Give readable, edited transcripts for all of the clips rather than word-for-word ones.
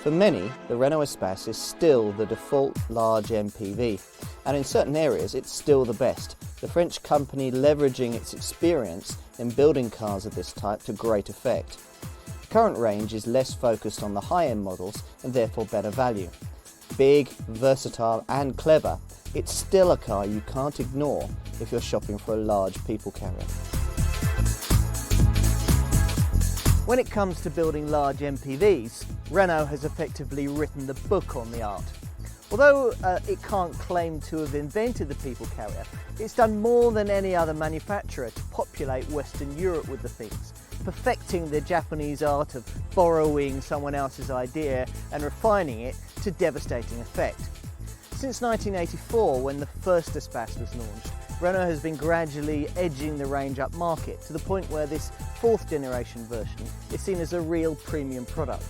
For many, the Renault Espace is still the default large MPV, and in certain areas it's still the best, the French company leveraging its experience in building cars of this type to great effect. The current range is less focused on the high-end models and therefore better value. Big, versatile and clever, it's still a car you can't ignore if you're shopping for a large people carrier. When it comes to building large MPVs, Renault has effectively written the book on the art. Although it can't claim to have invented the people carrier, it's done more than any other manufacturer to populate Western Europe with the things, perfecting the Japanese art of borrowing someone else's idea and refining it to devastating effect. Since 1984, when the first Espace was launched, Renault has been gradually edging the range up market to the point where this fourth generation version is seen as a real premium product.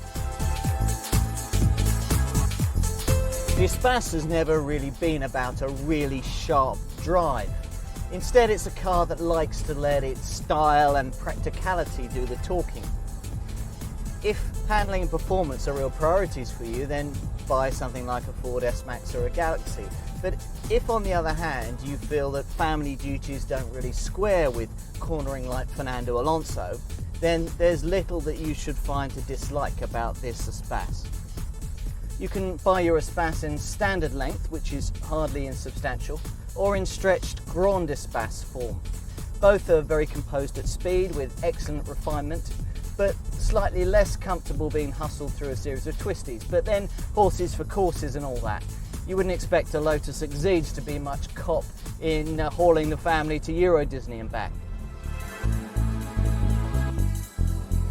The Espace has never really been about a really sharp drive. Instead, it's a car that likes to let its style and practicality do the talking. If handling and performance are real priorities for you, then buy something like a Ford S-Max or a Galaxy. But if, on the other hand, you feel that family duties don't really square with cornering like Fernando Alonso, then there's little that you should find to dislike about this Espace. You can buy your Espace in standard length, which is hardly insubstantial, or in stretched Grand Espace form. Both are very composed at speed with excellent refinement, but slightly less comfortable being hustled through a series of twisties. But then horses for courses and all that. You wouldn't expect a Lotus Exige to be much cop in hauling the family to Euro Disney and back.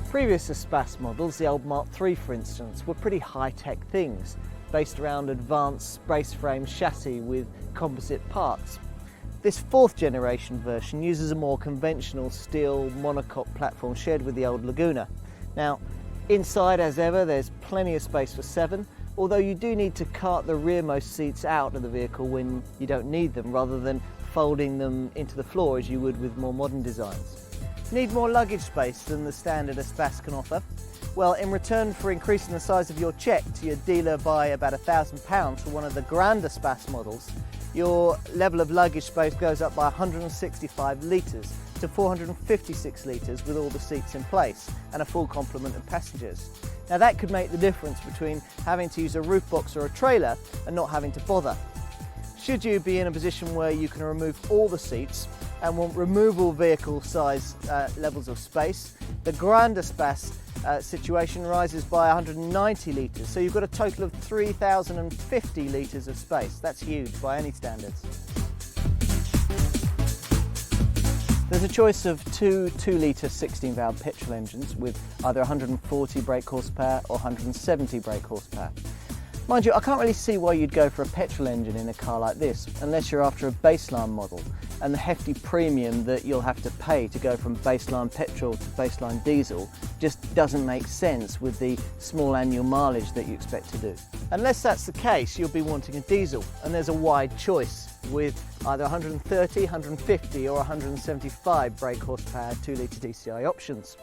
Previous Espace models, the old Mark III for instance, were pretty high-tech things, based around advanced brace frame chassis with composite parts. This fourth generation version uses a more conventional steel monocoque platform shared with the old Laguna. Now, inside as ever there's plenty of space for 7, although you do need to cart the rearmost seats out of the vehicle when you don't need them, rather than folding them into the floor as you would with more modern designs. Need more luggage space than the standard Espace can offer? Well, in return for increasing the size of your cheque to your dealer by about £1,000 for one of the Grand Espace models, your level of luggage space goes up by 165 litres to 456 litres with all the seats in place and a full complement of passengers. Now that could make the difference between having to use a roof box or a trailer and not having to bother. Should you be in a position where you can remove all the seats and want removable vehicle size levels of space, the Grand Espace situation rises by 190 litres, so you've got a total of 3,050 litres of space. That's huge by any standards. There's a choice of two 2-litre 16-valve petrol engines with either 140 brake horsepower or 170 brake horsepower. Mind you, I can't really see why you'd go for a petrol engine in a car like this unless you're after a baseline model, and the hefty premium that you'll have to pay to go from baseline petrol to baseline diesel just doesn't make sense with the small annual mileage that you expect to do. Unless that's the case, you'll be wanting a diesel, and there's a wide choice with either 130, 150 or 175 brake horsepower 2-litre DCI options.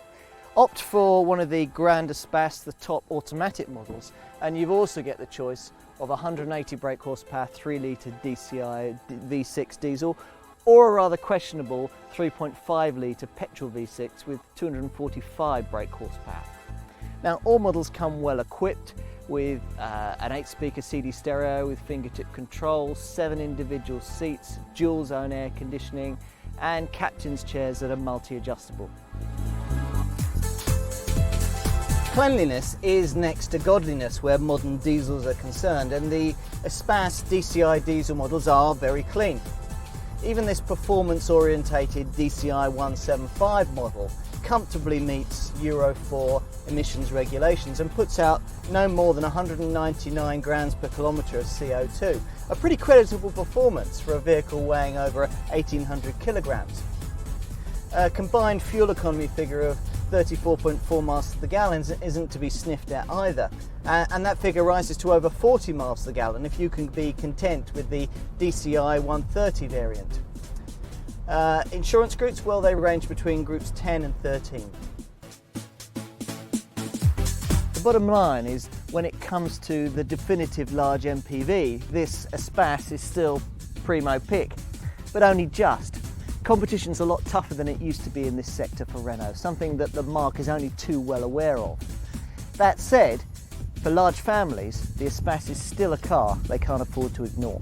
Opt for one of the Grand Espace, the top automatic models, and you've also get the choice of 180 brake horsepower 3-litre DCI V6 diesel, or a rather questionable 3.5 litre petrol V6 with 245 brake horsepower. Now, all models come well equipped with an 8-speaker CD stereo with fingertip control, 7 individual seats, dual zone air conditioning, and captain's chairs that are multi-adjustable. Cleanliness is next to godliness where modern diesels are concerned, and the Espace DCI diesel models are very clean. Even this performance-orientated DCI 175 model comfortably meets Euro 4 emissions regulations and puts out no more than 199 grams per kilometre of CO2, a pretty creditable performance for a vehicle weighing over 1,800 kilograms. A combined fuel economy figure of 34.4 miles to the gallon isn't to be sniffed at either, and that figure rises to over 40 miles to the gallon if you can be content with the DCI 130 variant. Insurance groups, well, they range between groups 10 and 13. The bottom line is when it comes to the definitive large MPV, this Espace is still primo pick, but only just. Competition's a lot tougher than it used to be in this sector for Renault, something that the marque is only too well aware of. That said, for large families, the Espace is still a car they can't afford to ignore.